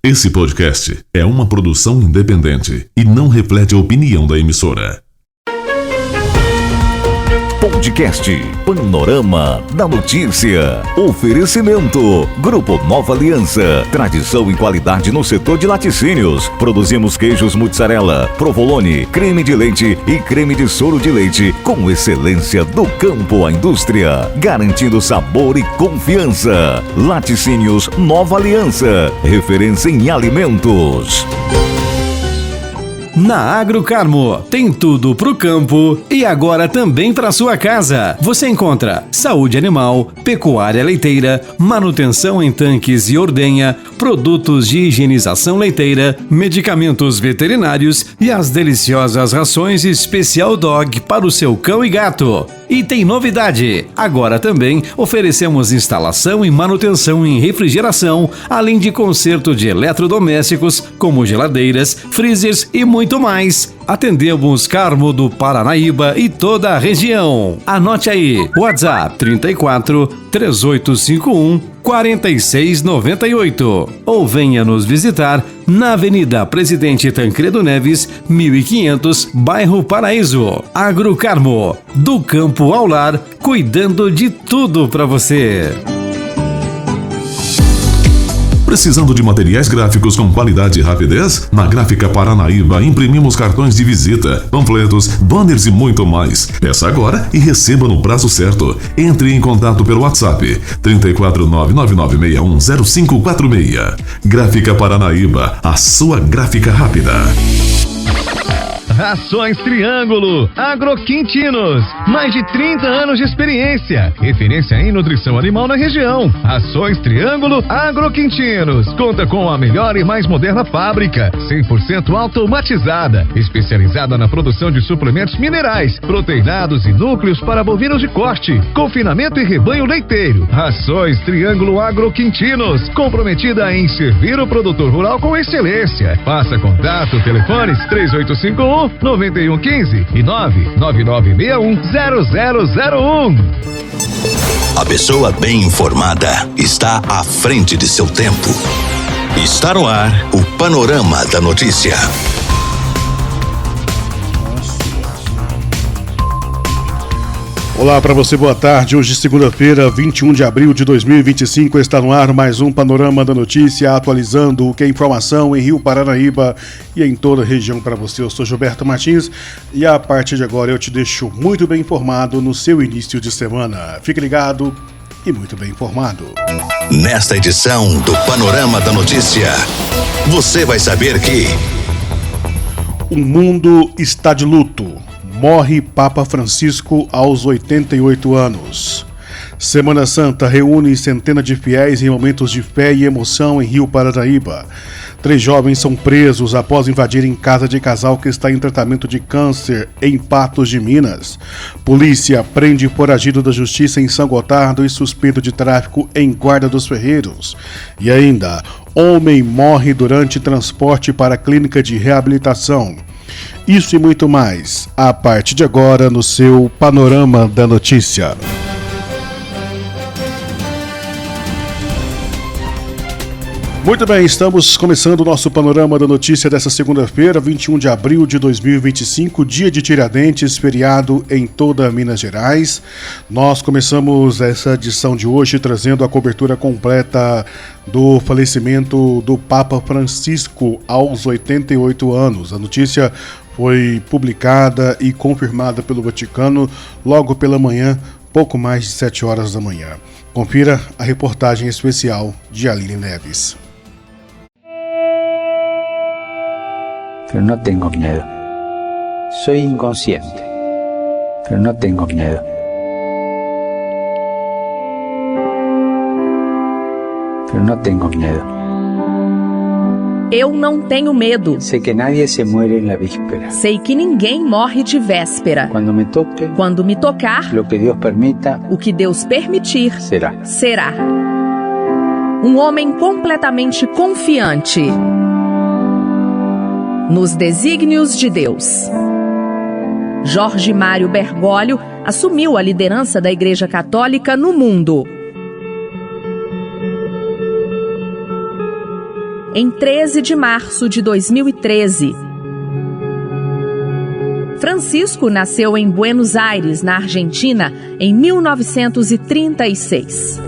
Esse podcast é uma produção independente e não reflete a opinião da emissora. Podcast Panorama da Notícia. Oferecimento Grupo Nova Aliança. Tradição e qualidade no setor de laticínios. Produzimos queijos mozzarella, provolone, creme de leite e creme de soro de leite com excelência do campo à indústria, garantindo sabor e confiança. Laticínios Nova Aliança, referência em alimentos. Na Agrocarmo, tem tudo pro campo e agora também para sua casa. Você encontra saúde animal, pecuária leiteira, manutenção em tanques e ordenha, produtos de higienização leiteira, medicamentos veterinários e as deliciosas rações Especial Dog para o seu cão e gato. E tem novidade! Agora também oferecemos instalação e manutenção em refrigeração, além de conserto de eletrodomésticos como geladeiras, freezers e muito mais. Atendemos Carmo do Paranaíba e toda a região. Anote aí, WhatsApp 34 3851 4698 ou venha nos visitar na Avenida Presidente Tancredo Neves, 1500, bairro Paraíso. Agrocarmo, do campo ao lar, cuidando de tudo para você. Precisando de materiais gráficos com qualidade e rapidez? Na Gráfica Paranaíba imprimimos cartões de visita, panfletos, banners e muito mais. Peça agora e receba no prazo certo. Entre em contato pelo WhatsApp 34999610546. Gráfica Paranaíba, a sua gráfica rápida. Rações Triângulo Agroquintinos, mais de 30 anos de experiência, referência em nutrição animal na região. Rações Triângulo Agroquintinos conta com a melhor e mais moderna fábrica, 100% automatizada, especializada na produção de suplementos minerais, proteinados e núcleos para bovinos de corte, confinamento e rebanho leiteiro. Rações Triângulo Agroquintinos, comprometida em servir o produtor rural com excelência. Faça contato, telefones 3851 9115 e 999610001. A pessoa bem informada está à frente de seu tempo. Está no ar o Panorama da Notícia. Olá para você, boa tarde. Hoje, segunda-feira, 21 de abril de 2025, está no ar mais um Panorama da Notícia, atualizando o que é informação em Rio Paranaíba e em toda a região para você. Eu sou Gilberto Martins e a partir de agora eu te deixo muito bem informado no seu início de semana. Fique ligado e muito bem informado. Nesta edição do Panorama da Notícia, você vai saber que o mundo está de luto. Morre Papa Francisco aos 88 anos. Semana Santa reúne centenas de fiéis em momentos de fé e emoção em Rio Paranaíba. 3 jovens são presos após invadirem casa de casal que está em tratamento de câncer em Patos de Minas. Polícia prende foragido da justiça em São Gotardo e suspeito de tráfico em Guarda dos Ferreiros. E ainda, homem morre durante transporte para a clínica de reabilitação. Isso e muito mais, a partir de agora no seu Panorama da Notícia. Muito bem, estamos começando o nosso Panorama da Notícia dessa segunda-feira, 21 de abril de 2025, dia de Tiradentes, feriado em toda Minas Gerais. Nós começamos essa edição de hoje trazendo a cobertura completa do falecimento do Papa Francisco aos 88 anos. A notícia foi publicada e confirmada pelo Vaticano logo pela manhã, pouco mais de 7 horas da manhã. Confira a reportagem especial de Aline Neves. Pero no tengo miedo. Soy inconsciente, pero no tengo miedo. Pero no tengo miedo. Eu não tenho medo. Sé que nadie se muere en la víspera. Sei que ninguém morre de véspera. Quando me tocar, o que Deus permitir, será. Um homem completamente confiante nos desígnios de Deus. Jorge Mário Bergoglio assumiu a liderança da Igreja Católica no mundo. em 13 de março de 2013. Francisco nasceu em Buenos Aires, na Argentina, em 1936.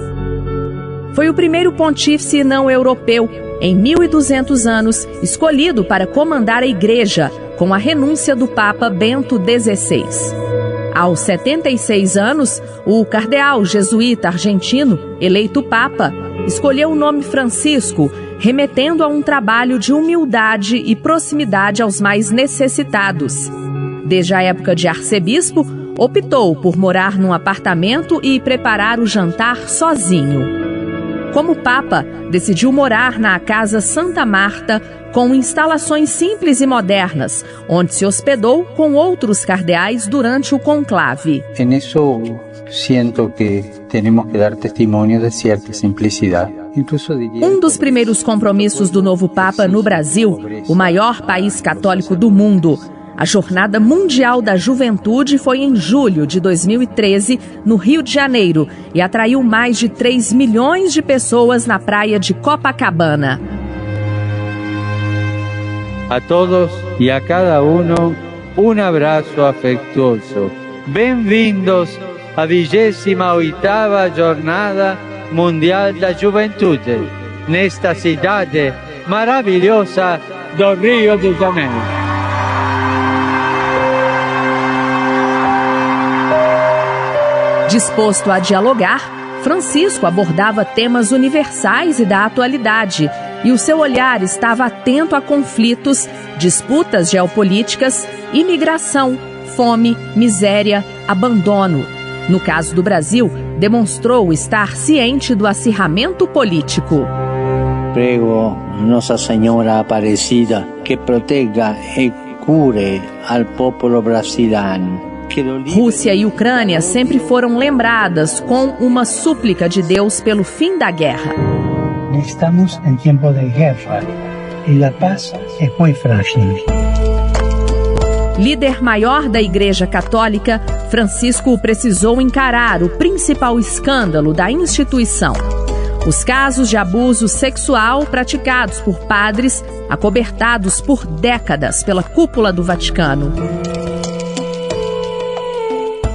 Foi o primeiro pontífice não europeu, em 1200 anos, escolhido para comandar a Igreja, com a renúncia do Papa Bento XVI. Aos 76 anos, o cardeal jesuíta argentino, eleito Papa, escolheu o nome Francisco, remetendo a um trabalho de humildade e proximidade aos mais necessitados. Desde a época de arcebispo, optou por morar num apartamento e preparar o jantar sozinho. Como Papa, decidiu morar na Casa Santa Marta, com instalações simples e modernas, onde se hospedou com outros cardeais durante o conclave. En eso siento que tenemos que dar testimonio de cierta simplicidade. Um dos primeiros compromissos do novo Papa no Brasil, o maior país católico do mundo. A Jornada Mundial da Juventude foi em julho de 2013, no Rio de Janeiro, e atraiu mais de 3 milhões de pessoas na praia de Copacabana. A todos e a cada uno, abraço afectuoso. Bem-vindos à 28ª Jornada Mundial da Juventude, nesta cidade maravilhosa do Rio de Janeiro. Disposto a dialogar, Francisco abordava temas universais e da atualidade, e o seu olhar estava atento a conflitos, disputas geopolíticas, imigração, fome, miséria, abandono. No caso do Brasil, demonstrou estar ciente do acirramento político. Prego Nossa Senhora Aparecida que proteja e cure ao povo brasileiro. Rússia e Ucrânia sempre foram lembradas com uma súplica de Deus pelo fim da guerra. Estamos em tempo de guerra e a paz é muito frágil. Líder maior da Igreja Católica, Francisco precisou encarar o principal escândalo da instituição: os casos de abuso sexual praticados por padres, acobertados por décadas pela cúpula do Vaticano.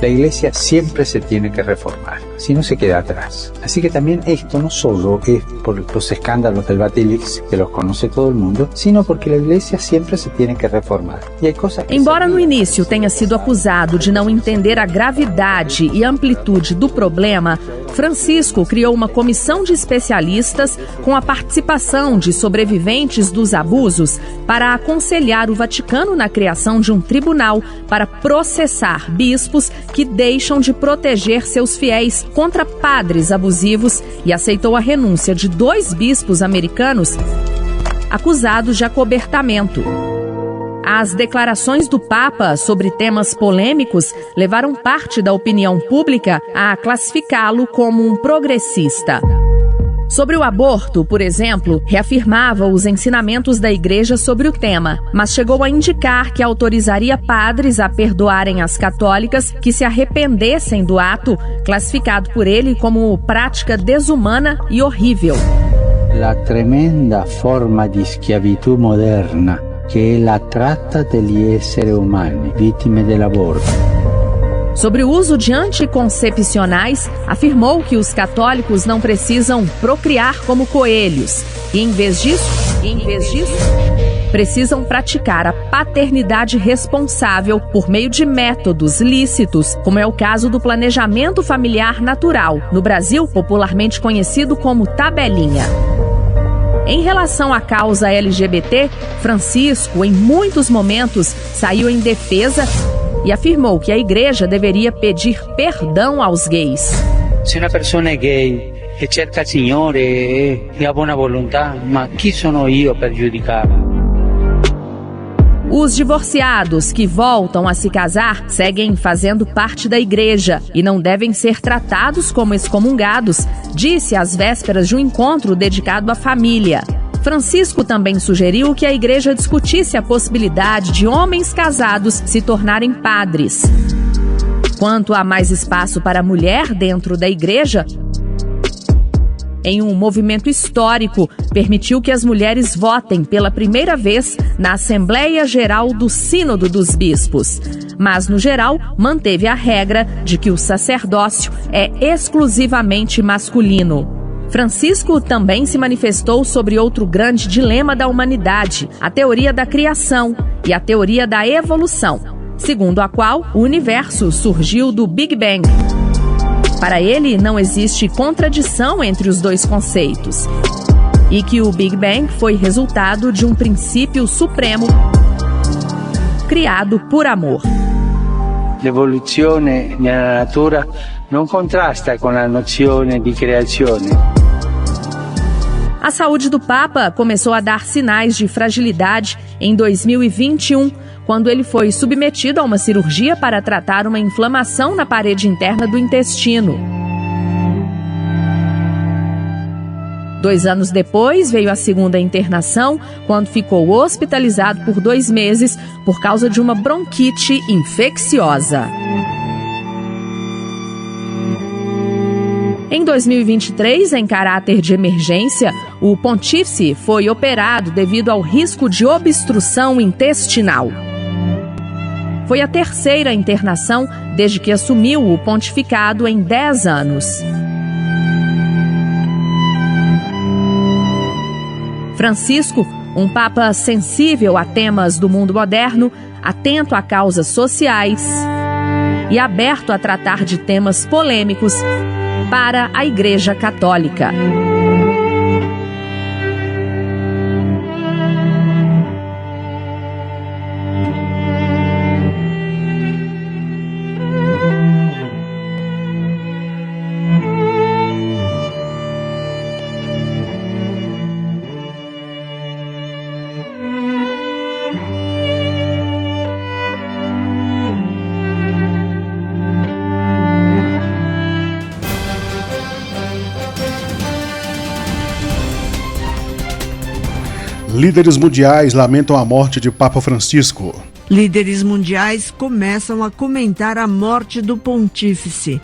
La Iglesia siempre se tiene que reformar, si no se queda atrás. Así que también esto no solo es por los escándalos del Batilix, que los conoce todo el mundo, sino porque la Iglesia siempre se tiene que reformar. E hay cosas que Embora no início tenha sido acusado de não entender a gravidade e amplitude do problema, Francisco criou uma comissão de especialistas com a participação de sobreviventes dos abusos para aconselhar o Vaticano na criação de um tribunal para processar bispos que deixam de proteger seus fiéis contra padres abusivos, e aceitou a renúncia de 2 bispos americanos acusados de acobertamento. As declarações do Papa sobre temas polêmicos levaram parte da opinião pública a classificá-lo como um progressista. Sobre o aborto, por exemplo, reafirmava os ensinamentos da Igreja sobre o tema, mas chegou a indicar que autorizaria padres a perdoarem as católicas que se arrependessem do ato, classificado por ele como prática desumana e horrível. La tremenda forma de esclavitud moderna que é a trata degli esseri umani, vítimas del aborto. Sobre o uso de anticoncepcionais, afirmou que os católicos não precisam procriar como coelhos e, em vez disso, precisam praticar a paternidade responsável por meio de métodos lícitos, como é o caso do planejamento familiar natural, no Brasil popularmente conhecido como tabelinha. Em relação à causa LGBT, Francisco, em muitos momentos, saiu em defesa e afirmou que a Igreja deveria pedir perdão aos gays. Se uma pessoa é gay e cerca il Signore e a boa vontade, mas chi sono io per giudicare? Os divorciados que voltam a se casar seguem fazendo parte da Igreja e não devem ser tratados como excomungados, disse às vésperas de um encontro dedicado à família. Francisco também sugeriu que a Igreja discutisse a possibilidade de homens casados se tornarem padres. Quanto a mais espaço para a mulher dentro da Igreja, Em um movimento histórico, permitiu que as mulheres votem pela primeira vez na Assembleia Geral do Sínodo dos Bispos. Mas, no geral, manteve a regra de que o sacerdócio é exclusivamente masculino. Francisco também se manifestou sobre outro grande dilema da humanidade, a teoria da criação e a teoria da evolução, segundo a qual o universo surgiu do Big Bang. Para ele, não existe contradição entre os dois conceitos e que o Big Bang foi resultado de um princípio supremo criado por amor. L'evoluzione nella natura non contrasta con la nozione di creazione. A saúde do Papa começou a dar sinais de fragilidade em 2021, quando ele foi submetido a uma cirurgia para tratar uma inflamação na parede interna do intestino. 2 anos depois, veio a segunda internação, quando ficou hospitalizado por 2 meses por causa de uma bronquite infecciosa. Em 2023, em caráter de emergência, o pontífice foi operado devido ao risco de obstrução intestinal. Foi a 3ª internação desde que assumiu o pontificado em 10 anos. Francisco, um papa sensível a temas do mundo moderno, atento a causas sociais e aberto a tratar de temas polêmicos para a Igreja Católica. Líderes mundiais lamentam a morte de Papa Francisco. Líderes mundiais começam a comentar a morte do pontífice.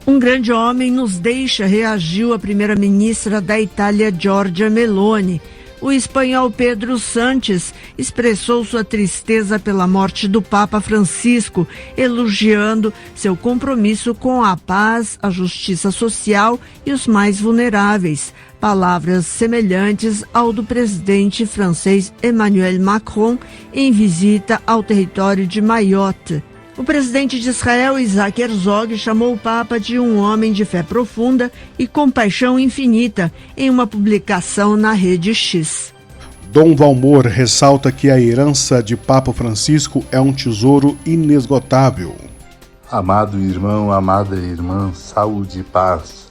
Um grande homem nos deixa, reagiu a primeira-ministra da Itália, Giorgia Meloni. O espanhol Pedro Sánchez expressou sua tristeza pela morte do Papa Francisco, elogiando seu compromisso com a paz, a justiça social e os mais vulneráveis. Palavras semelhantes ao do presidente francês Emmanuel Macron em visita ao território de Mayotte. O presidente de Israel, Isaac Herzog, chamou o Papa de um homem de fé profunda e compaixão infinita em uma publicação na rede X. Dom Valmor ressalta que a herança de Papa Francisco é um tesouro inesgotável. Amado irmão, amada irmã, saúde e paz.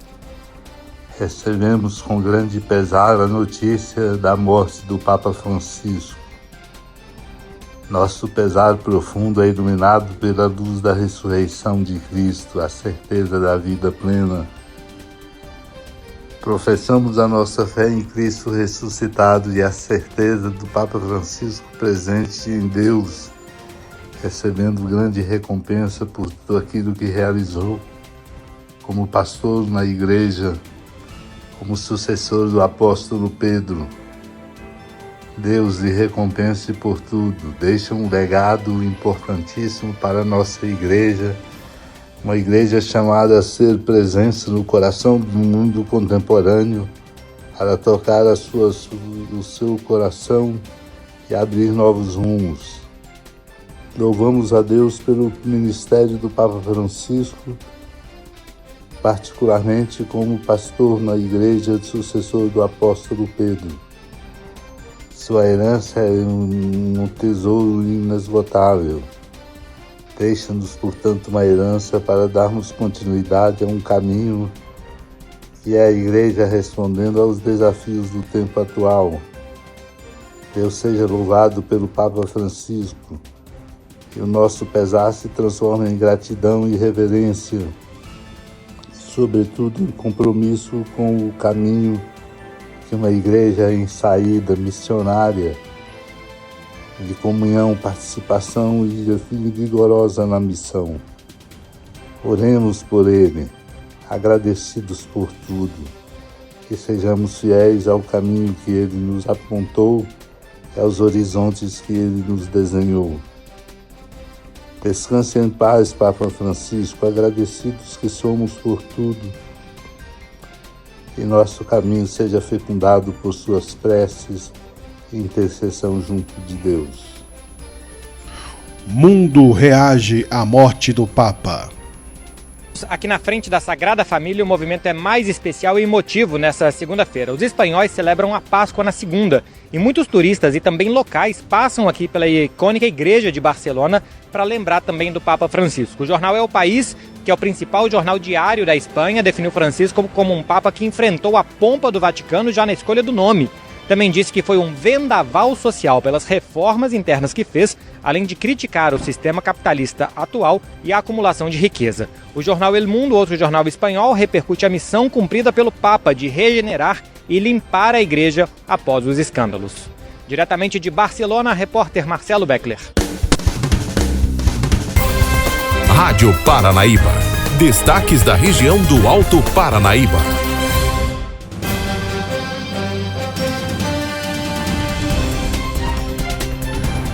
Recebemos com grande pesar a notícia da morte do Papa Francisco. Nosso pesar profundo é iluminado pela luz da ressurreição de Cristo, a certeza da vida plena. Professamos a nossa fé em Cristo ressuscitado e a certeza do Papa Francisco presente em Deus, recebendo grande recompensa por tudo aquilo que realizou como pastor na igreja, como sucessor do apóstolo Pedro. Deus lhe recompense por tudo, deixa um legado importantíssimo para a nossa igreja, uma igreja chamada a ser presença no coração do mundo contemporâneo, para tocar o seu coração e abrir novos rumos. Louvamos a Deus pelo ministério do Papa Francisco, particularmente como pastor na igreja sucessor do apóstolo Pedro. Sua herança é um tesouro inesgotável. Deixa-nos, portanto, uma herança para darmos continuidade a um caminho que é a igreja respondendo aos desafios do tempo atual. Deus seja louvado pelo Papa Francisco, que o nosso pesar se transforme em gratidão e reverência, sobretudo em compromisso com o caminho que uma igreja em saída missionária, de comunhão, participação e vigorosa na missão. Oremos por ele, agradecidos por tudo. que sejamos fiéis ao caminho que Ele nos apontou e aos horizontes que Ele nos desenhou. Descanse em paz, Papa Francisco, agradecidos que somos por tudo. Que nosso caminho seja fecundado por suas preces e intercessão junto de Deus. Mundo reage à morte do Papa. Aqui na frente da Sagrada Família, o movimento é mais especial e emotivo nessa segunda-feira. Os espanhóis celebram a Páscoa na segunda e muitos turistas e também locais passam aqui pela icônica Igreja de Barcelona para lembrar também do Papa Francisco. O jornal É o País, que é o principal jornal diário da Espanha, definiu Francisco como um Papa que enfrentou a pompa do Vaticano já na escolha do nome. Também disse que foi um vendaval social pelas reformas internas que fez, além de criticar o sistema capitalista atual e a acumulação de riqueza. O jornal El Mundo, outro jornal espanhol, repercute a missão cumprida pelo Papa de regenerar e limpar a igreja após os escândalos. Diretamente de Barcelona, repórter Marcelo Beckler. Rádio Paranaíba. Destaques da região do Alto Paranaíba.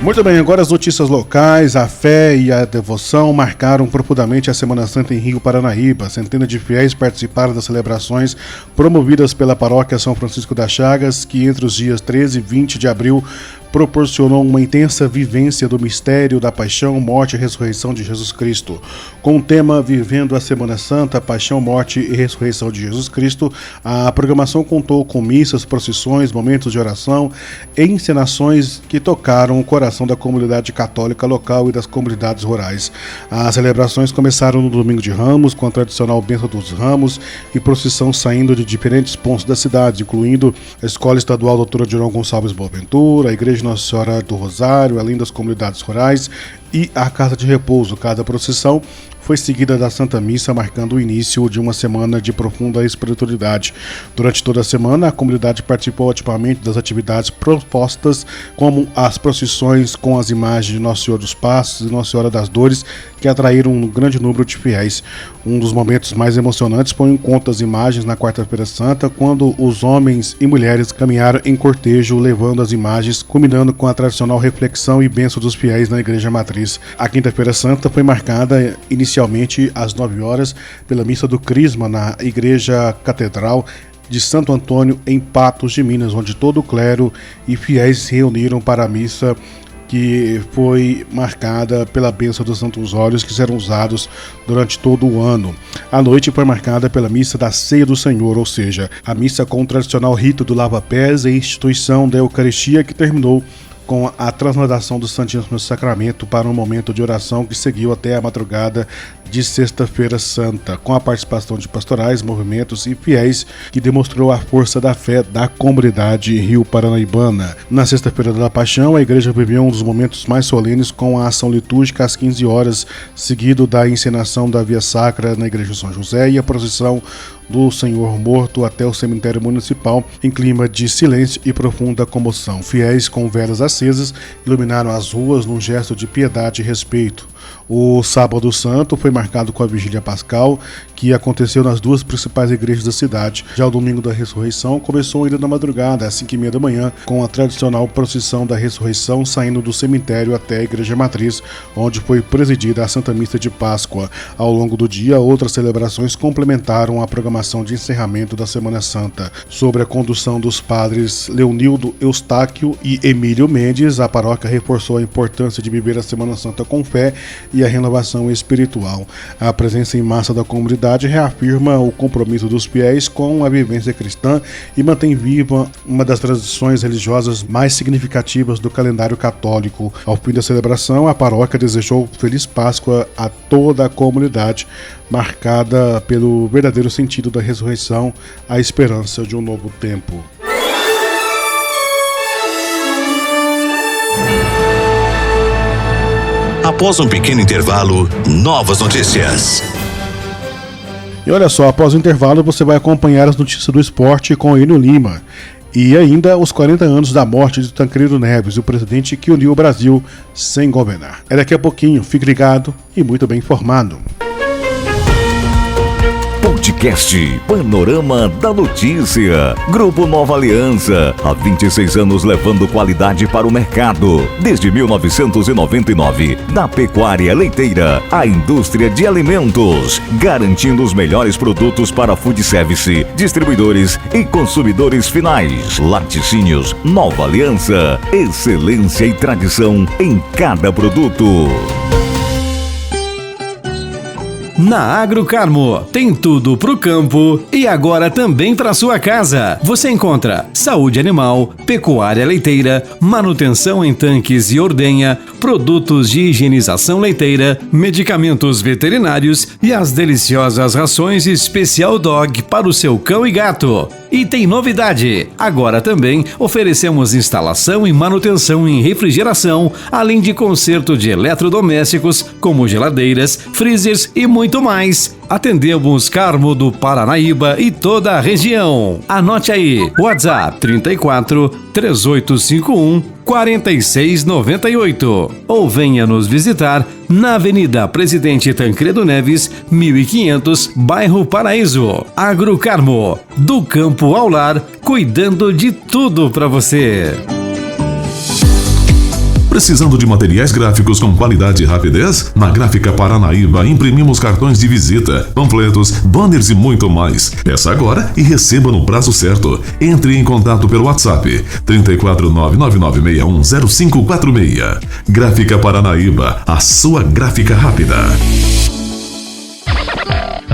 Muito bem, agora as notícias locais. A fé e a devoção marcaram profundamente a Semana Santa em Rio Paranaíba. Centenas de fiéis participaram das celebrações promovidas pela Paróquia São Francisco das Chagas, que entre os dias 13 e 20 de abril proporcionou uma intensa vivência do mistério da paixão, morte e ressurreição de Jesus Cristo. Com o tema Vivendo a Semana Santa, Paixão, Morte e Ressurreição de Jesus Cristo, a programação contou com missas, procissões, momentos de oração e encenações que tocaram o coração da comunidade católica local e das comunidades rurais. As celebrações começaram no Domingo de Ramos, com a tradicional Bênção dos Ramos e procissão saindo de diferentes pontos da cidade, incluindo a Escola Estadual Doutora Dirão Gonçalves Boaventura, a Igreja Nossa Senhora do Rosário, além das comunidades rurais e a Casa de Repouso. Cada procissão foi seguida da Santa Missa, marcando o início de uma semana de profunda espiritualidade. Durante toda a semana, a comunidade participou ativamente das atividades propostas, como as procissões com as imagens de Nosso Senhor dos Passos e Nossa Senhora das Dores, que atraíram um grande número de fiéis. Um dos momentos mais emocionantes foi o encontro das imagens na Quarta-feira Santa, quando os homens e mulheres caminharam em cortejo, levando as imagens, culminando com a tradicional reflexão e bênção dos fiéis na Igreja Matriz. A Quinta-feira Santa foi marcada inicialmente às 9 horas pela Missa do Crisma na Igreja Catedral de Santo Antônio, em Patos de Minas, onde todo o clero e fiéis se reuniram para a missa, que foi marcada pela bênção dos Santos Óleos, que serão usados durante todo o ano. A noite foi marcada pela missa da Ceia do Senhor, ou seja, a missa com o tradicional rito do lava-pés e instituição da Eucaristia, que terminou com a transladação do Santíssimo Sacramento para um momento de oração que seguiu até a madrugada de Sexta-feira Santa, com a participação de pastorais, movimentos e fiéis, que demonstrou a força da fé da comunidade rio-paranaibana. Na Sexta-feira da Paixão, a igreja viveu um dos momentos mais solenes com a ação litúrgica às 15 horas, seguido da encenação da Via Sacra na Igreja de São José e a procissão do Senhor Morto até o cemitério municipal, em clima de silêncio e profunda comoção. Fiéis com velas acesas iluminaram as ruas num gesto de piedade e respeito. O Sábado Santo foi marcado com a Vigília Pascal, que aconteceu nas duas principais igrejas da cidade. Já o Domingo da Ressurreição começou ainda na madrugada, às 5h30 da manhã, com a tradicional procissão da Ressurreição saindo do cemitério até a Igreja Matriz, onde foi presidida a Santa Missa de Páscoa. Ao longo do dia, outras celebrações complementaram a programação de encerramento da Semana Santa. Sobre a condução dos padres Leonildo Eustáquio e Emílio Mendes, a paróquia reforçou a importância de viver a Semana Santa com fé e a renovação espiritual. A presença em massa da comunidade reafirma o compromisso dos fiéis com a vivência cristã e mantém viva uma das tradições religiosas mais significativas do calendário católico. Ao fim da celebração, a paróquia desejou Feliz Páscoa a toda a comunidade, marcada pelo verdadeiro sentido da ressurreição, a esperança de um novo tempo. Após um pequeno intervalo, novas notícias. E olha só, após o intervalo você vai acompanhar as notícias do esporte com Enio Lima. E ainda os 40 anos da morte de Tancredo Neves, o presidente que uniu o Brasil sem governar. É daqui a pouquinho, fique ligado e muito bem informado. Podcast Podcast Panorama da Notícia. Grupo Nova Aliança, há 26 anos levando qualidade para o mercado. Desde 1999, da pecuária leiteira à indústria de alimentos, garantindo os melhores produtos para food service, distribuidores e consumidores finais. Laticínios Nova Aliança, excelência e tradição em cada produto. Na Agrocarmo, tem tudo pro campo e agora também para sua casa. Você encontra saúde animal, pecuária leiteira, manutenção em tanques e ordenha, produtos de higienização leiteira, medicamentos veterinários e as deliciosas rações Special Dog para o seu cão e gato. E tem novidade! Agora também oferecemos instalação e manutenção em refrigeração, além de conserto de eletrodomésticos como geladeiras, freezers e muito mais. Atendemos Carmo do Paranaíba e toda a região. Anote aí, WhatsApp 34 3851 4698 ou venha nos visitar na Avenida Presidente Tancredo Neves, 1500, bairro Paraíso. Agrocarmo, do campo ao lar, cuidando de tudo para você. Precisando de materiais gráficos com qualidade e rapidez? Na Gráfica Paranaíba imprimimos cartões de visita, panfletos, banners e muito mais. Peça agora e receba no prazo certo. Entre em contato pelo WhatsApp 34999610546. Gráfica Paranaíba, a sua gráfica rápida.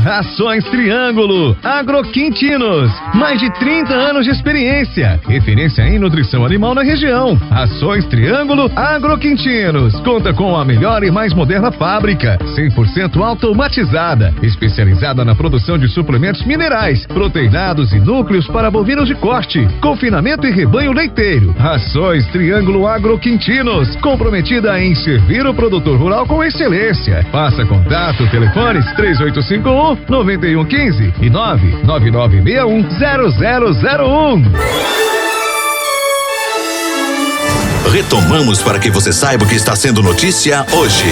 Rações Triângulo Agroquintinos, mais de 30 anos de experiência, referência em nutrição animal na região. Rações Triângulo Agroquintinos conta com a melhor e mais moderna fábrica, 100% automatizada, especializada na produção de suplementos minerais, proteinados e núcleos para bovinos de corte, confinamento e rebanho leiteiro. Rações Triângulo Agroquintinos, comprometida em servir o produtor rural com excelência. Faça contato, telefones 3851 9115 e 999610001. Retomamos para que você saiba o que está sendo notícia hoje.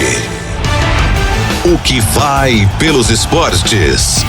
O que vai pelos esportes.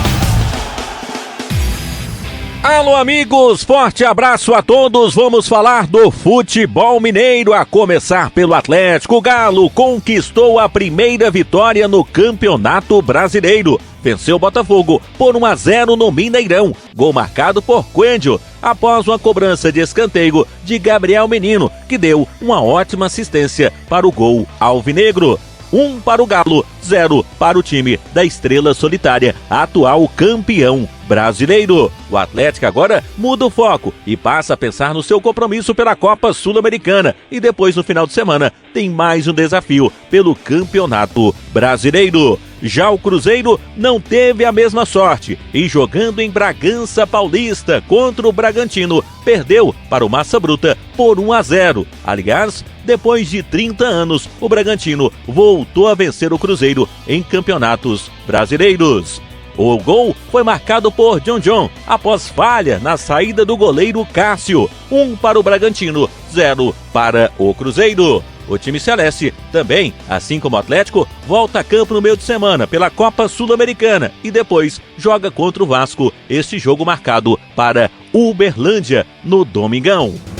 Alô, amigos, forte abraço a todos. Vamos falar do futebol mineiro, a começar pelo Atlético. O Galo conquistou a primeira vitória no Campeonato Brasileiro. Venceu o Botafogo por 1-0 no Mineirão. Gol marcado por Coelho, após uma cobrança de escanteio de Gabriel Menino, que deu uma ótima assistência para o gol alvinegro. 1 para o Galo, 0 para o time da Estrela Solitária, atual campeão brasileiro. O Atlético agora muda o foco e passa a pensar no seu compromisso pela Copa Sul-Americana. E depois, no final de semana, tem mais um desafio pelo Campeonato Brasileiro. Já o Cruzeiro não teve a mesma sorte e, jogando em Bragança Paulista contra o Bragantino, perdeu para o Massa Bruta por 1-0. Aliás, depois de 30 anos, o Bragantino voltou a vencer o Cruzeiro em campeonatos brasileiros. O gol foi marcado por John após falha na saída do goleiro Cássio. 1 para o Bragantino, 0 para o Cruzeiro. O time celeste também, assim como o Atlético, volta a campo no meio de semana pela Copa Sul-Americana e depois joga contra o Vasco, este jogo marcado para Uberlândia no domingão. –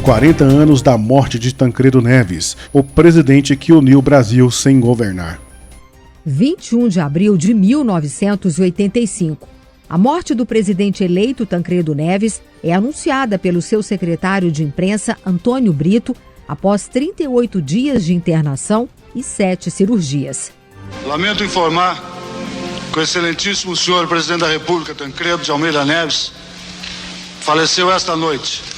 40 anos da morte de Tancredo Neves, o presidente que uniu o Brasil sem governar. 21 de abril de 1985. A morte do presidente eleito Tancredo Neves é anunciada pelo seu secretário de imprensa, Antônio Brito, após 38 dias de internação e 7 cirurgias. Lamento informar que o excelentíssimo senhor presidente da República, Tancredo de Almeida Neves, faleceu esta noite.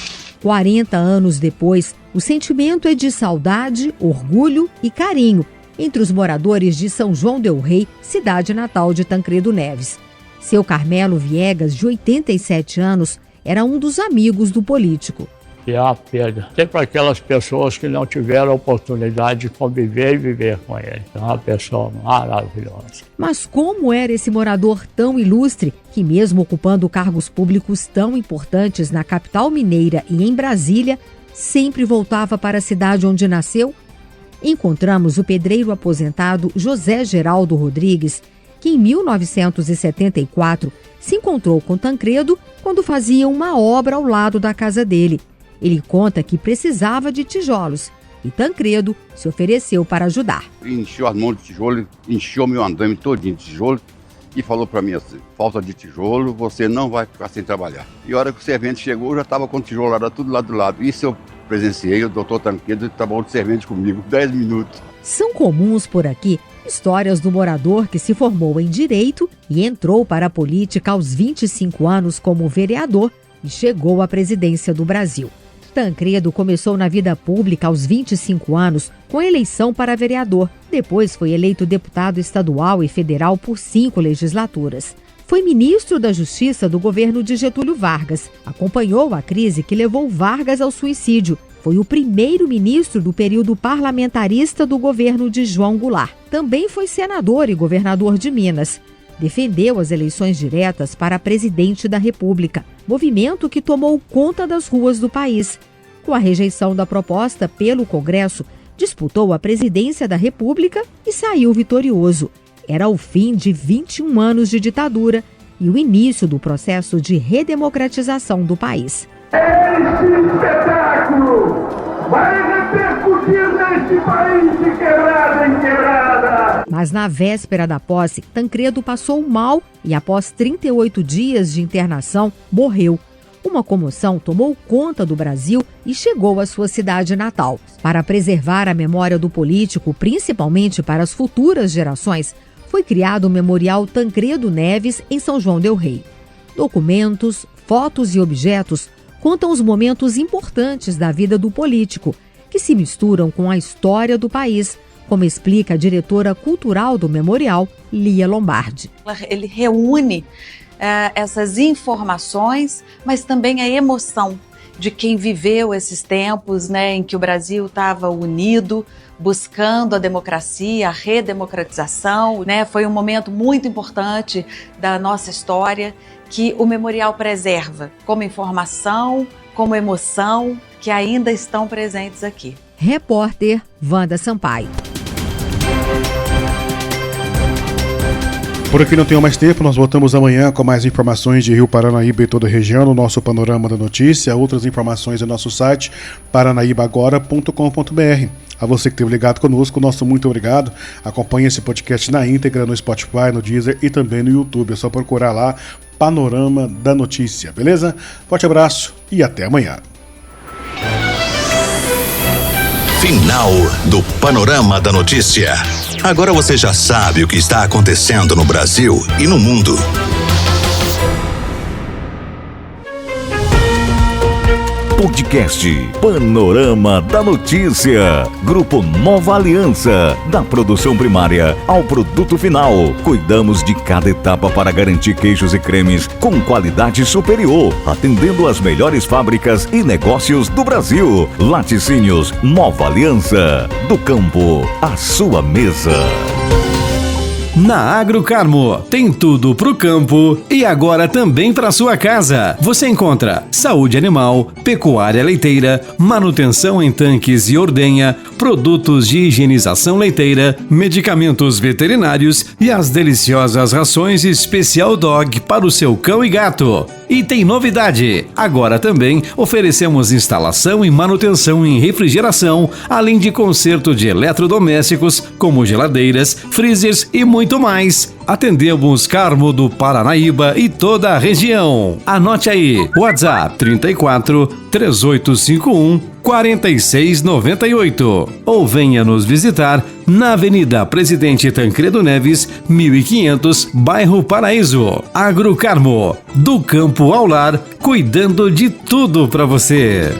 40 anos depois, o sentimento é de saudade, orgulho e carinho entre os moradores de São João del Rei, cidade natal de Tancredo Neves. Seu Carmelo Viegas, de 87 anos, era um dos amigos do político. E é uma perda. Tem para aquelas pessoas que não tiveram a oportunidade de conviver e viver com ele. É uma pessoa maravilhosa. Mas como era esse morador tão ilustre, que mesmo ocupando cargos públicos tão importantes na capital mineira e em Brasília, sempre voltava para a cidade onde nasceu? encontramos o pedreiro aposentado José Geraldo Rodrigues, que em 1974 se encontrou com Tancredo quando fazia uma obra ao lado da casa dele. Ele conta que precisava de tijolos e Tancredo se ofereceu para ajudar. Encheu as mãos de tijolo, encheu meu andame todinho de tijolo e falou para mim assim: falta de tijolo, você não vai ficar sem trabalhar. E a hora que o servente chegou, eu já estava com o tijolo lá, tudo lá do lado. Isso eu presenciei, o doutor Tancredo trabalhou de servente comigo, 10 minutos. São comuns por aqui histórias do morador que se formou em Direito e entrou para a política aos 25 anos como vereador e chegou à presidência do Brasil. Tancredo começou na vida pública aos 25 anos com a eleição para vereador. Depois foi eleito deputado estadual e federal por 5 legislaturas. Foi ministro da Justiça do governo de Getúlio Vargas. Acompanhou a crise que levou Vargas ao suicídio. Foi o primeiro ministro do período parlamentarista do governo de João Goulart. Também foi senador e governador de Minas. Defendeu as eleições diretas para presidente da República, movimento que tomou conta das ruas do país. Com a rejeição da proposta pelo Congresso, disputou a presidência da República e saiu vitorioso. Era o fim de 21 anos de ditadura e o início do processo de redemocratização do país. Este espetáculo vai repercutir neste país de quebrada em quebrada. Mas na véspera da posse, Tancredo passou mal e após 38 dias de internação, morreu. Uma comoção tomou conta do Brasil e chegou à sua cidade natal. Para preservar a memória do político, principalmente para as futuras gerações, foi criado o Memorial Tancredo Neves em São João del Rei. Documentos, fotos e objetos contam os momentos importantes da vida do político, que se misturam com a história do país, como explica a diretora cultural do memorial, Lia Lombardi. Ele reúne essas informações, mas também a emoção de quem viveu esses tempos, né, em que o Brasil estava unido, buscando a democracia, a redemocratização, né? Foi um momento muito importante da nossa história que o memorial preserva como informação, como emoção, que ainda estão presentes aqui. Repórter Wanda Sampaio. Por aqui não tenho mais tempo, nós voltamos amanhã com mais informações de Rio Paranaíba e toda a região no nosso Panorama da Notícia. Outras informações no nosso site paranaíbaagora.com.br. A você que esteve ligado conosco, nosso muito obrigado. Acompanhe esse podcast na íntegra no Spotify, no Deezer e também no YouTube. É só procurar lá Panorama da Notícia, beleza? Forte abraço e até amanhã. Final do Panorama da Notícia. Agora você já sabe o que está acontecendo no Brasil e no mundo. Podcast Panorama da Notícia. Grupo Nova Aliança. Da produção primária ao produto final. Cuidamos de cada etapa para garantir queijos e cremes com qualidade superior, atendendo as melhores fábricas e negócios do Brasil. Laticínios Nova Aliança. Do campo à sua mesa. Na Agrocarmo, tem tudo pro campo e agora também para sua casa. Você encontra saúde animal, pecuária leiteira, manutenção em tanques e ordenha, produtos de higienização leiteira, medicamentos veterinários e as deliciosas rações Especial Dog para o seu cão e gato. E tem novidade! Agora também oferecemos instalação e manutenção em refrigeração, além de conserto de eletrodomésticos como geladeiras, freezers e muito mais. Atendemos Carmo do Paranaíba e toda a região. Anote aí, WhatsApp 34 3851 4698 ou venha nos visitar na Avenida Presidente Tancredo Neves, 1500, bairro Paraíso. Agrocarmo, do campo ao lar, cuidando de tudo para você.